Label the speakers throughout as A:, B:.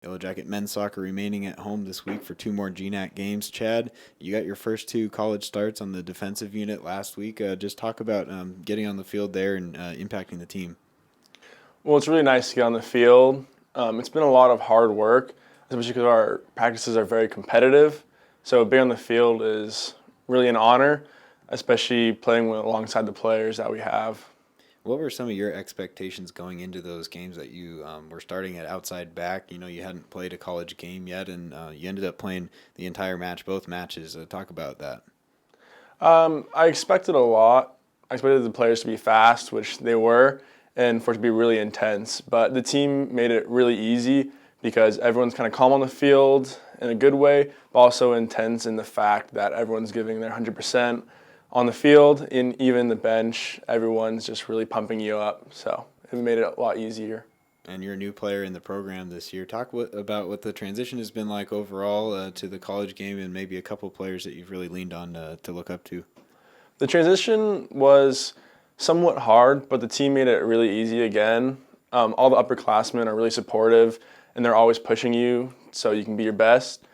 A: Yellowjacket men's soccer remaining at home this week for two more GNAC games. Chad, you got your first two college starts on the defensive unit last week. Just talk about getting on the field there and impacting the team.
B: Well, it's really nice to get on the field. It's been a lot of hard work, especially because our practices are very competitive. So being on the field is really an honor, especially playing alongside the players that we have.
A: What were some of your expectations going into those games that you were starting at outside back? You hadn't played a college game yet, and you ended up playing the entire match, both matches. Talk about that.
B: I expected a lot. I expected the players to be fast, which they were, and for it to be really intense. But the team made it really easy because everyone's kind of calm on the field in a good way, but also intense in the fact that everyone's giving their 100% on the field, and even the bench, everyone's just really pumping you up. So it made it a lot easier.
A: And you're a new player in the program this year. About what the transition has been like overall to the college game, and maybe a couple players that you've really leaned on to look up to.
B: The transition was somewhat hard, but the team made it really easy again. All the upperclassmen are really supportive, and they're always pushing you so you can be your best.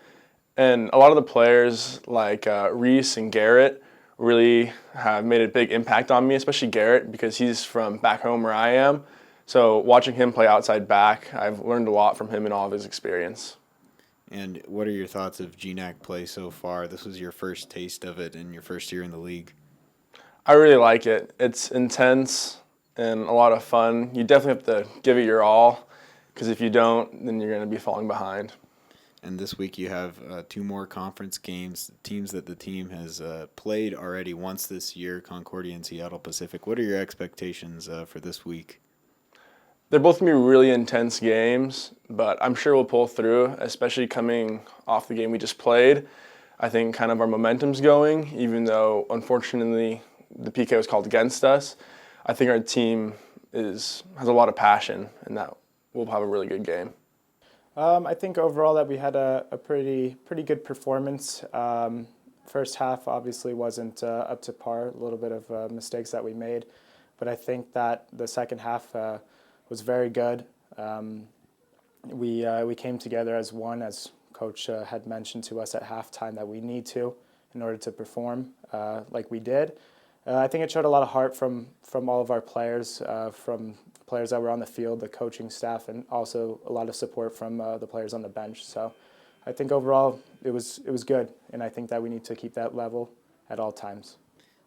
B: And a lot of the players like Reese and Garrett really have made a big impact on me, especially Garrett because he's from back home where I am. So watching him play outside back, I've learned a lot from him and all of his experience.
A: And what are your thoughts of GNAC play so far? This was your first taste of it in your first year in the league.
B: I really like it. It's intense and a lot of fun. You definitely have to give it your all because if you don't, then you're going to be falling behind.
A: And this week you have two more conference games, teams that the team has played already once this year, Concordia and Seattle Pacific. What are your expectations for this week?
B: They're both going to be really intense games, but I'm sure we'll pull through, especially coming off the game we just played. I think kind of our momentum's going, even though unfortunately the PK was called against us. I think our team has a lot of passion and that we'll have a really good game.
C: I think overall that we had a pretty good performance. First half obviously wasn't up to par, a little bit of mistakes that we made, but I think that the second half was very good. We came together as one, as Coach had mentioned to us at halftime that we need to in order to perform like we did. I think it showed a lot of heart from all of our players, from players that were on the field, the coaching staff, and also a lot of support from the players on the bench. So I think overall it was good, and I think that we need to keep that level at all times.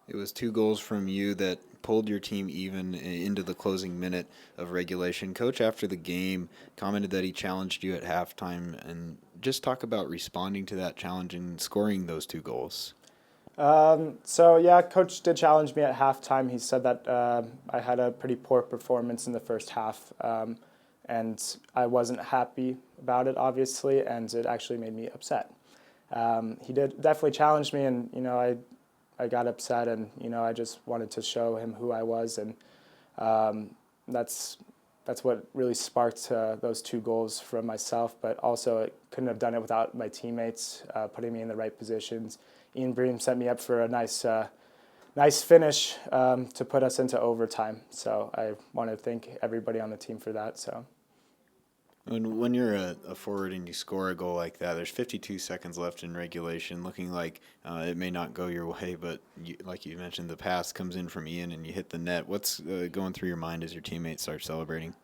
A: It was two goals from you that pulled your team even into the closing minute of regulation. Coach, after the game, commented that he challenged you at halftime, and just talk about responding to that challenge and scoring those two goals.
C: Coach did challenge me at halftime. He said that I had a pretty poor performance in the first half, and I wasn't happy about it, obviously, and it actually made me upset. He did definitely challenge me, and I got upset, and I just wanted to show him who I was, and that's what really sparked those two goals from myself. But also, I couldn't have done it without my teammates putting me in the right positions. Ian Bream set me up for a nice finish to put us into overtime. So I want to thank everybody on the team for that. So.
A: When you're a forward and you score a goal like that, there's 52 seconds left in regulation, looking like it may not go your way, but like you mentioned, the pass comes in from Ian and you hit the net. What's going through your mind as your teammates start celebrating?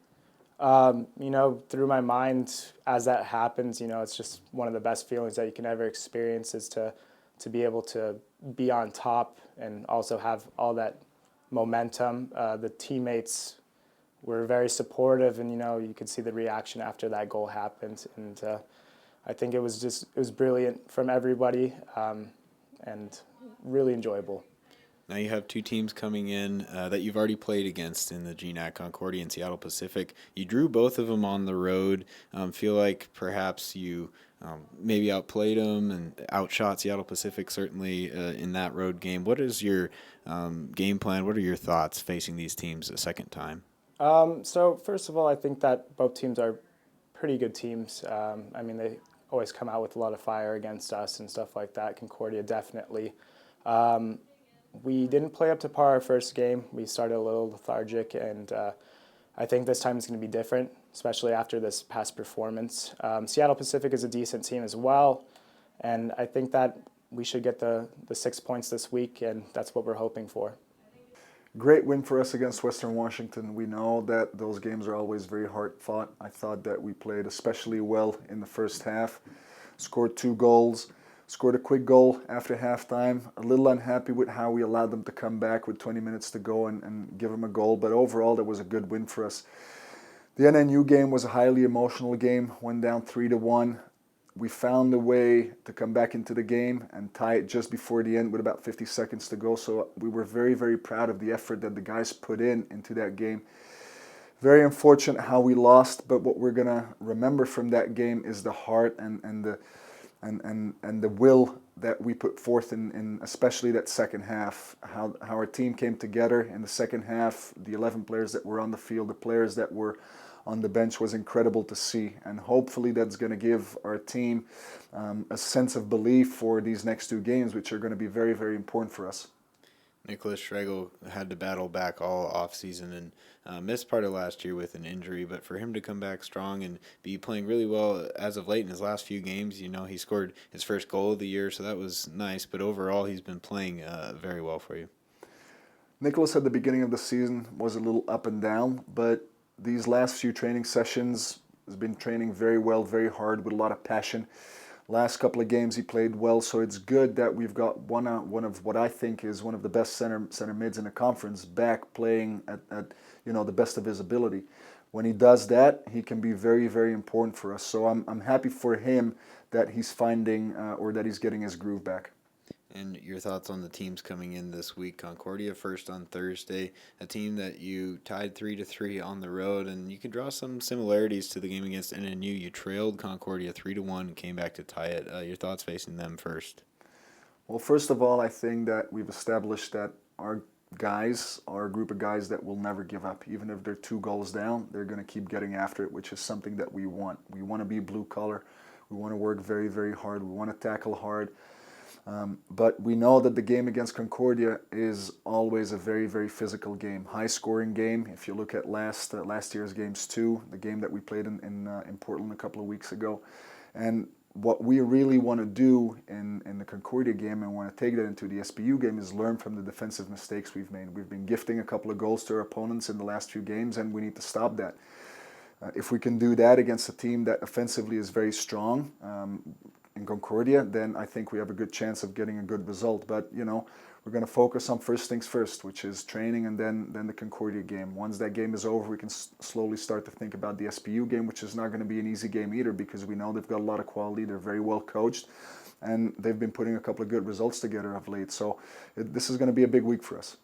C: Through my mind as that happens, it's just one of the best feelings that you can ever experience is to be able to be on top and also have all that momentum. The teammates were very supportive, and you could see the reaction after that goal happened. And I think it was brilliant from everybody, and really enjoyable.
A: Now you have two teams coming in that you've already played against in the GNAC, Concordia and Seattle Pacific. You drew both of them on the road. Feel like perhaps you maybe outplayed them and outshot Seattle Pacific certainly in that road game. What is your game plan? What are your thoughts facing these teams a second time?
C: So first of all, I think that both teams are pretty good teams. They always come out with a lot of fire against us and stuff like that. Concordia definitely. We didn't play up to par our first game. We started a little lethargic, and I think this time is going to be different, especially after this past performance. Seattle Pacific is a decent team as well, and I think that we should get the 6 points this week, and that's what we're hoping for.
D: Great win for us against Western Washington. We know that those games are always very hard fought. I thought that we played especially well in the first half. Scored 2 goals, scored a quick goal after halftime. A little unhappy with how we allowed them to come back with 20 minutes to go and give them a goal, but overall that was a good win for us. The NNU game was a highly emotional game, went down 3-1. We found a way to come back into the game and tie it just before the end with about 50 seconds to go. So we were very, very proud of the effort that the guys put into that game. Very unfortunate how we lost, but what we're going to remember from that game is the heart and the will that we put forth in especially that second half. How our team came together in the second half, the 11 players that were on the field, the players that were on the bench was incredible to see, and hopefully that's going to give our team a sense of belief for these next 2 games, which are going to be very, very important for us.
A: Nicholas Schregel had to battle back all offseason and missed part of last year with an injury, but for him to come back strong and be playing really well as of late in his last few games, he scored his first goal of the year, so that was nice, but overall he's been playing very well for you.
D: Nicholas at the beginning of the season was a little up and down, but these last few training sessions has been training very well, very hard, with a lot of passion. Last couple of games he played well, so it's good that we've got one of what I think is one of the best center mids in the conference back playing at the best of his ability. When he does that, he can be very, very important for us. So I'm happy for him that he's finding or that he's getting his groove back.
A: And your thoughts on the teams coming in this week? Concordia first on Thursday, a team that you tied 3-3 on the road, and you can draw some similarities to the game against NNU. You trailed Concordia 3-1 and came back to tie it. Your thoughts facing them first?
D: Well, first of all, I think that we've established that our guys are a group of guys that will never give up. Even if they're 2 goals down, they're going to keep getting after it, which is something that we want. We want to be blue collar. We want to work very, very hard. We want to tackle hard. But we know that the game against Concordia is always a very, very physical game, high-scoring game. If you look at last year's games too, the game that we played in Portland a couple of weeks ago, and what we really want to do in the Concordia game and want to take that into the SBU game is learn from the defensive mistakes we've made. We've been gifting a couple of goals to our opponents in the last few games, and we need to stop that. If we can do that against a team that offensively is very strong, in Concordia, then I think we have a good chance of getting a good result. But we're going to focus on first things first, which is training, and then the Concordia game. Once that game is over, we can slowly start to think about the SBU game, which is not going to be an easy game either, because we know they've got a lot of quality. They're very well coached, and they've been putting a couple of good results together of late. So this is going to be a big week for us.